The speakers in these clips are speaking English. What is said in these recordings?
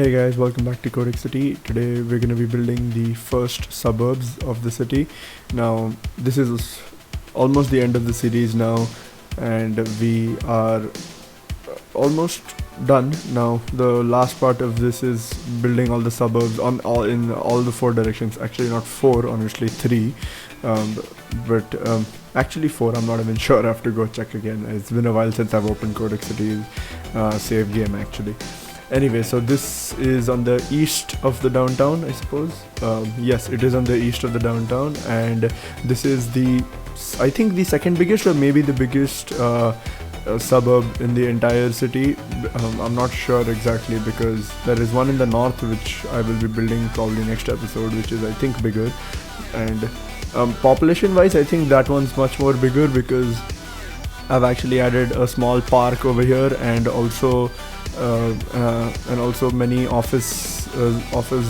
Hey guys, welcome back to Kodak City. Today we're going to be building the first suburbs of the city. Now, this is almost the end of the series now, and we are almost done now. The last part of this is building all the suburbs on all in all the four directions. Actually, not four, honestly, three, um, but actually four. I'm not even sure. I have to go check again. It's been a while since I've opened Kodak City's save game actually. Anyway, so this is on the east of the downtown, I suppose. Yes, it is on the east of the downtown, and this is I think the second biggest or maybe the biggest suburb in the entire city. I'm not sure exactly because there is one in the north which I will be building probably next episode, which is I think bigger. And population-wise, I think that one's much more bigger because I've actually added a small park over here and also many office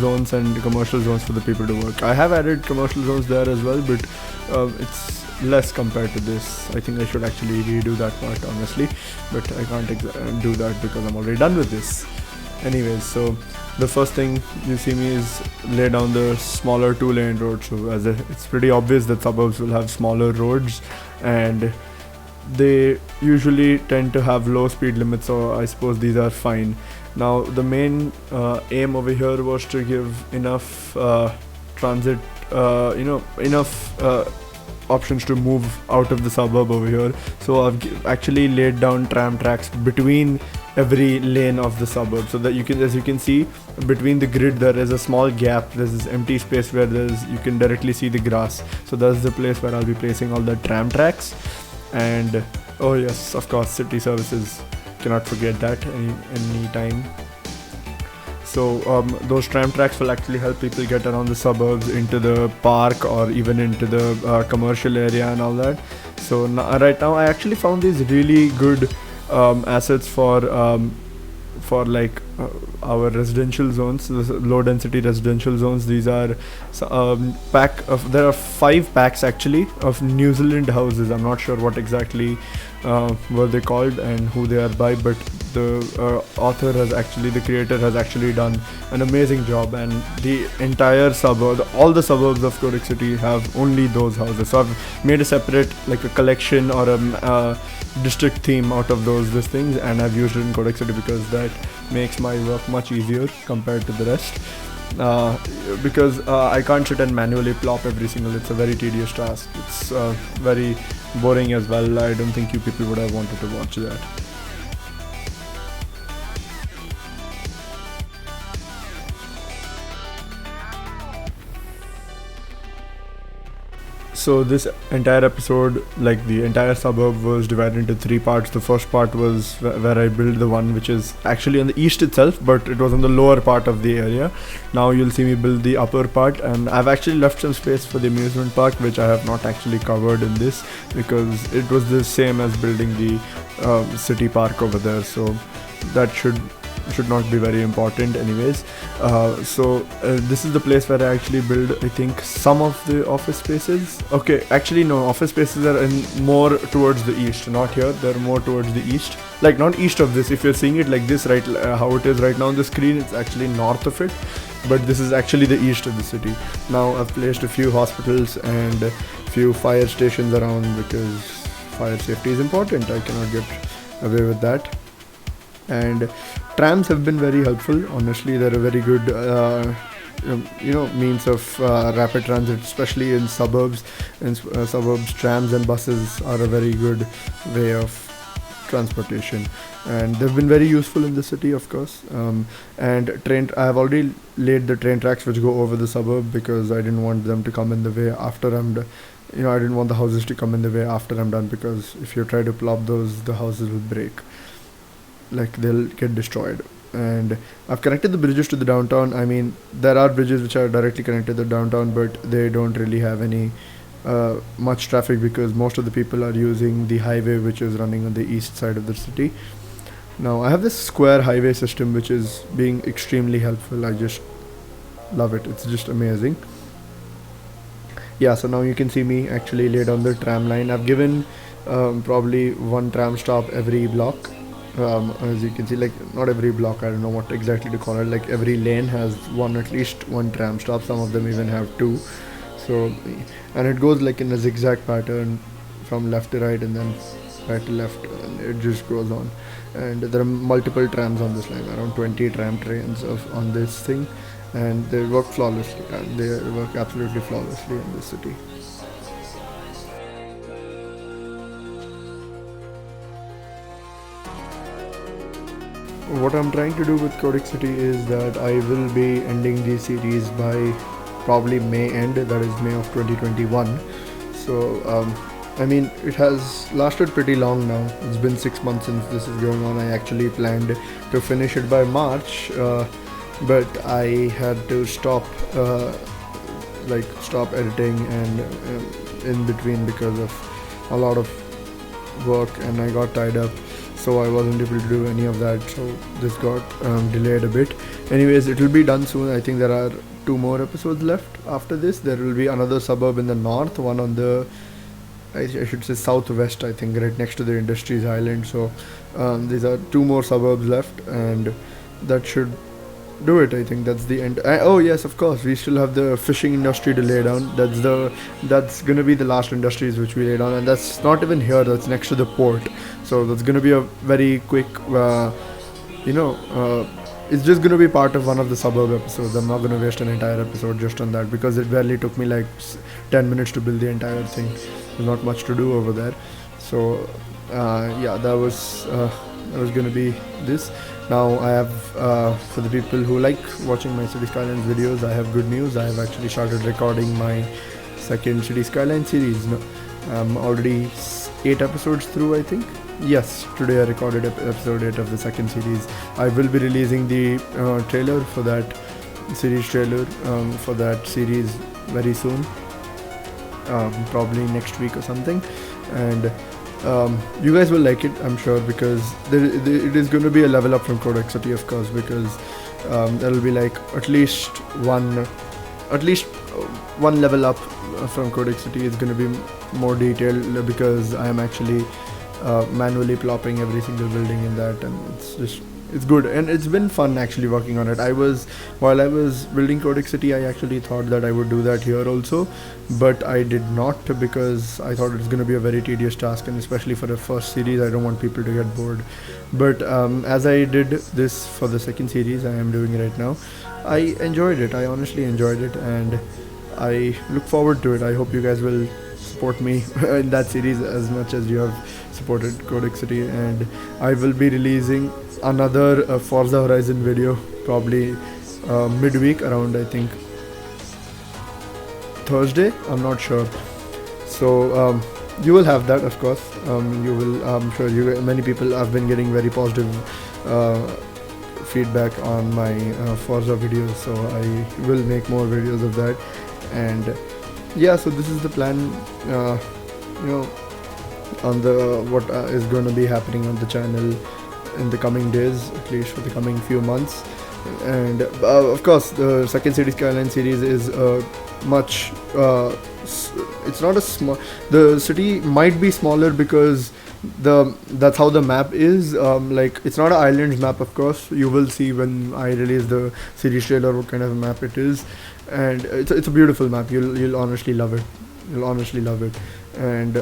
zones and commercial zones for the people to work. I have added commercial zones there as well, but it's less compared to this. I think I should actually redo that part honestly, but I can't do that because I'm already done with this. Anyways, so the first thing you see me is lay down the smaller 2-lane road. So it's pretty obvious that suburbs will have smaller roads, and they usually tend to have low speed limits, so I suppose these are fine. Now the main aim over here was to give enough transit, enough options to move out of the suburb over here. So I've actually laid down tram tracks between every lane of the suburb, so that as you can see, between the grid there is a small gap. There's this empty space where you can directly see the grass. So that's the place where I'll be placing all the tram tracks. And oh yes, of course, city services, cannot forget that any time. So those tram tracks will actually help people get around the suburbs into the park or even into the commercial area and all that. So right now I actually found these really good assets for like our residential zones, low density residential zones. These are there are 5 packs actually of New Zealand houses. I'm not sure what exactly were they called and who they are by, but the the creator has actually done an amazing job, and the entire suburb, all the suburbs of Kodak City have only those houses. So I've made a separate, like a collection or a district theme out of those things, and I've used it in Kodak City because that makes my work much easier compared to the rest. Because I can't sit and manually plop every single. It's a very tedious task. It's very boring as well. I don't think you people would have wanted to watch that. So this entire episode, like the entire suburb, was divided into 3 parts. The first part was where I built the one which is actually on the east itself, but it was on the lower part of the area. Now you'll see me build the upper part, and I've actually left some space for the amusement park, which I have not actually covered in this because it was the same as building the city park over there. So that should not be very important anyways. This is the place where I actually build, I think, some of the office spaces. Okay, actually no, office spaces are more towards the east, not here. They're more towards the east, like not east of this. If you're seeing it like this, right, how it is right now on the screen, it's actually north of it, but this is actually the east of the city. Now I've placed a few hospitals and a few fire stations around because fire safety is important. I cannot get away with that. And trams have been very helpful. Honestly, they're a very good means of rapid transit, especially in suburbs. In suburbs, trams and buses are a very good way of transportation, and they've been very useful in the city, of course. And I have already laid the train tracks which go over the suburb because I didn't want them to come in the way after I'm done. I didn't want the houses to come in the way after I'm done, because if you try to plop those, the houses will break. Like, they'll get destroyed. And I've connected the bridges to the downtown. I mean, there are bridges which are directly connected to the downtown, but they don't really have any much traffic because most of the people are using the highway which is running on the east side of the city. Now I have this square highway system which is being extremely helpful. I just love it. It's just amazing. Yeah, so now you can see me actually lay down the tram line. I've given probably 1 tram stop every block, As you can see, like not every block, I don't know what exactly to call it, like every lane has at least one tram stop, some of them even have two. So, and it goes like in a zigzag pattern from left to right and then right to left, and it just goes on. And there are multiple trams on this line, around 20 tram trains on this thing, and they work flawlessly, and they work absolutely flawlessly in this city. What I'm trying to do with Codex City is that I will be ending the series by probably May end, that is May of 2021. So, I mean, it has lasted pretty long now. It's been 6 months since this is going on. I actually planned to finish it by March, but I had to stop editing and in between because of a lot of work, and I got tied up, so I wasn't able to do any of that. So this got delayed a bit. Anyways, it will be done soon. I think there are 2 more episodes left after this. There will be another suburb in the north, one on the I should say southwest, I think, right next to the Industries Island. So these are 2 more suburbs left, and that should do it. I think that's the end. Oh yes, of course, we still have the fishing industry to lay down. That's gonna be the last industries which we lay down, and that's not even here. That's next to the port. So that's gonna be a very quick, you know. It's just gonna be part of one of the suburb episodes. I'm not gonna waste an entire episode just on that because it barely took me like 10 minutes to build the entire thing. There's not much to do over there. So yeah, that was gonna be this. Now I have, for the people who like watching my City Skylines videos, I have good news. I have actually started recording my second City Skyline series. No, I'm already 8 episodes through, I think. Yes, today I recorded episode 8 of the second series. I will be releasing the trailer for that for that series very soon, probably next week or something, and you guys will like it, I'm sure, because it is going to be a level up from Codex City, of course, because there will be like at least one level up from Codex City. Is going to be more detailed because I am actually manually plopping every single building in that, and it's good, and it's been fun actually working on it. While I was building Codex City, I actually thought that I would do that here also, but I did not, because I thought it's going to be a very tedious task, and especially for the first series I don't want people to get bored. But as I did this for the second series I am doing right now, I enjoyed it. I honestly enjoyed it, and I look forward to it. I hope you guys will support me in that series as much as you have supported Codex City, and I will be releasing another Forza Horizon video probably midweek, around I think Thursday, I'm not sure. So you will have that, of course. You will, I'm sure many people have been getting very positive feedback on my Forza videos, so I will make more videos of that. And yeah, so this is the plan, on the what is going to be happening on the channel in the coming days, at least for the coming few months. And of course, the second City Skyline series is much it's not a small, the city might be smaller because that's how the map is. Like, it's not an islands map, of course. You will see when I release the series trailer what kind of a map it is, and it's a beautiful map. You'll honestly love it. You'll honestly love it. And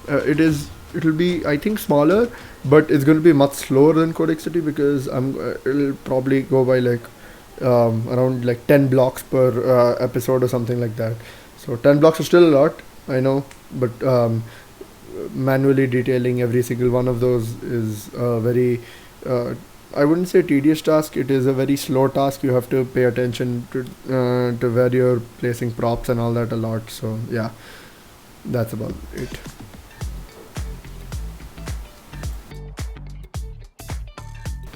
it'll be, I think, smaller, but it's going to be much slower than Codex City, because it'll probably go by like around like 10 blocks per episode or something like that. So 10 blocks is still a lot, I know, but manually detailing every single one of those is a very I wouldn't say tedious task. It is a very slow task. You have to pay attention to where you're placing props and all that a lot. So yeah, that's about it.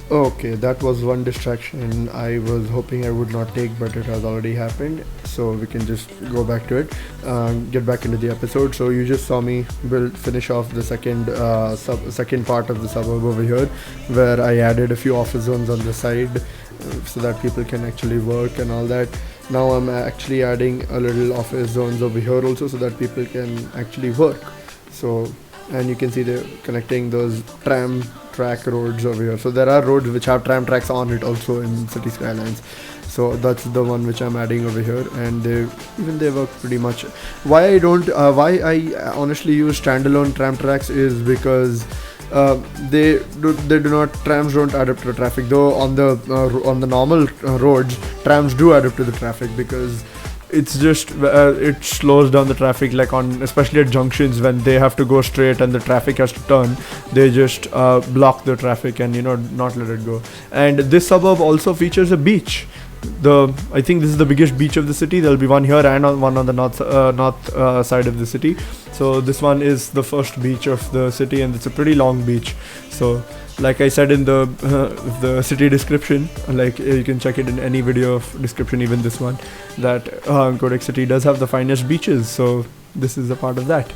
Okay, that was one distraction I was hoping I would not take, but it has already happened. So we can just go back to it, get back into the episode. So you just saw me finish off the second part of the suburb over here, where I added a few office zones on the side so that people can actually work and all that. Now I'm actually adding a little office zones over here also so that people can actually work. So and you can see they're connecting those tram track roads over here. So there are roads which have tram tracks on it also in City Skylines. So that's the one which I'm adding over here, and they work pretty much. Why I honestly use standalone tram tracks is because they do not trams don't adapt to the traffic, though on the normal roads trams do adapt to the traffic, because it's just it slows down the traffic, like on especially at junctions when they have to go straight and the traffic has to turn. They just block the traffic and not let it go. And this suburb also features a beach. I think this is the biggest beach of the city. There'll be one here and one on the north side of the city. So this one is the first beach of the city, and it's a pretty long beach. So like I said in the city description, like you can check it in any video of description, even this one, that Codex City does have the finest beaches. So this is a part of that.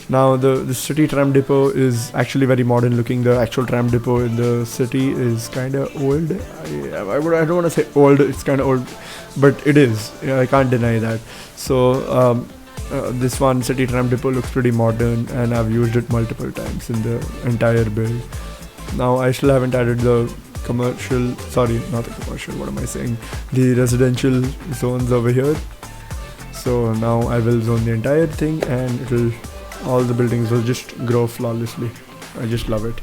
Now the city tram depot is actually very modern looking. The actual tram depot in the city is kind of old. I don't want to say old, it's kind of old, but it is. I can't deny that. So this one city tram depot looks pretty modern, and I've used it multiple times in the entire build. Now I still haven't added the the residential zones over here. So now I will zone the entire thing, and all the buildings will just grow flawlessly. I just love it.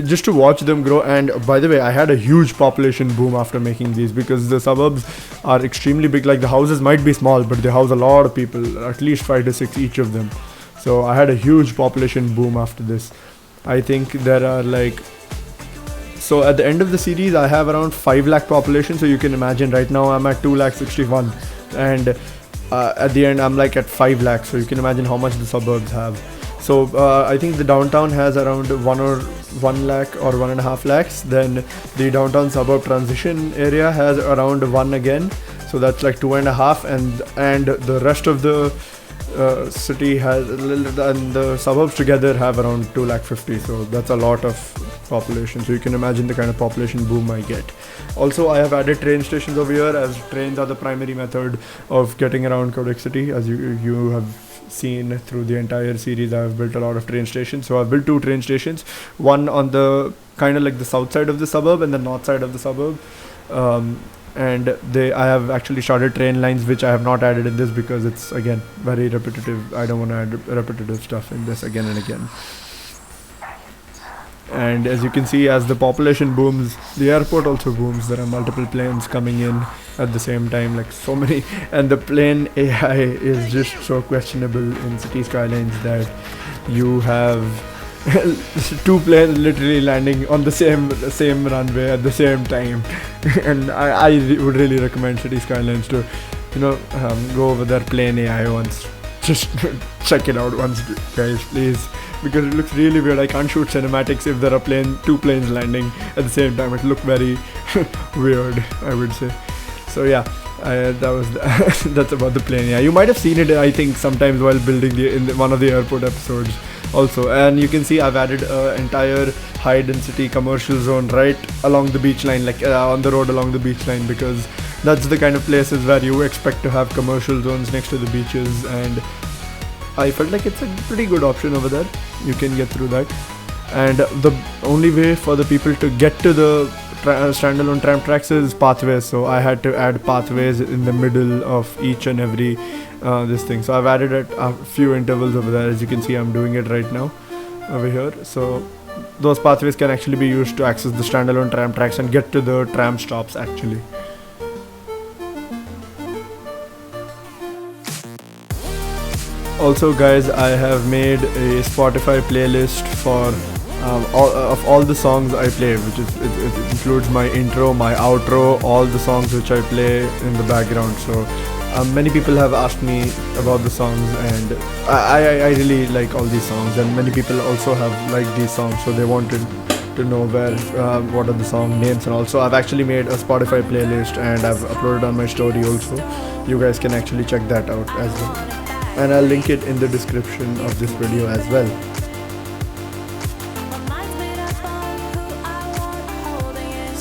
Just to watch them grow. And by the way, I had a huge population boom after making these, because the suburbs are extremely big. Like the houses might be small, but they house a lot of people, at least 5 to 6 each of them. So I had a huge population boom after this. I think there are so at the end of the series I have around 5 lakh population. So you can imagine right now I'm at 2,61,000, and at the end I'm like at 5 lakhs. So you can imagine how much the suburbs have. So I think the downtown has around 1 lakh or 1.5 lakhs. Then the downtown suburb transition area has around 1 again. So that's like 2.5, and the rest of the city has, and the suburbs together have around 2,50,000. So that's a lot of population. So you can imagine the kind of population boom I get. Also, I have added train stations over here, as trains are the primary method of getting around Codex City. As you have seen through the entire series, I have built a lot of train stations. So I've built 2 train stations, one on the kind of like the south side of the suburb and the north side of the suburb. And I have actually started train lines, which I have not added in this because it's again very repetitive. I don't want to add repetitive stuff in this again and again. And as you can see, as the population booms, the airport also booms. There are multiple planes coming in at the same time, like so many. And the plane AI is just so questionable in City Skylines that you have 2 planes literally landing on the same runway at the same time. And I would really recommend City Skylines to go over their plane AI once. Just check it out once, guys, please, because it looks really weird. I can't shoot cinematics if there are 2 planes landing at the same time. It looked very weird, I would say. So yeah, that's about the plane. Yeah, you might have seen it, I think, sometimes while building in one of the airport episodes also. And you can see I've added an entire high density commercial zone right along the beach line, like on the road along the beach line, because that's the kind of places where you expect to have commercial zones next to the beaches. And I felt like it's a pretty good option over there. You can get through that. And the only way for the people to get to the standalone tram tracks is pathways. So I had to add pathways in the middle of each and every this thing. So I've added a few intervals over there. As you can see, I'm doing it right now over here. So those pathways can actually be used to access the standalone tram tracks and get to the tram stops actually. Also, guys, I have made a Spotify playlist for all the songs I play, which it includes my intro, my outro, all the songs which I play in the background. So many people have asked me about the songs, and I really like all these songs, and many people also have liked these songs, so they wanted to know what are the song names. And also I've actually made a Spotify playlist, and I've uploaded on my story also. You guys can actually check that out as well, and I'll link it in the description of this video as well.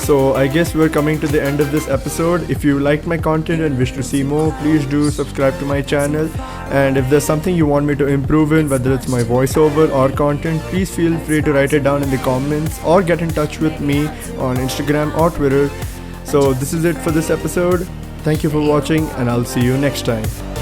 So I guess we're coming to the end of this episode. If you liked my content and wish to see more, please do subscribe to my channel. And if there's something you want me to improve in, whether it's my voiceover or content, please feel free to write it down in the comments or get in touch with me on Instagram or Twitter. So this is it for this episode. Thank you for watching, and I'll see you next time.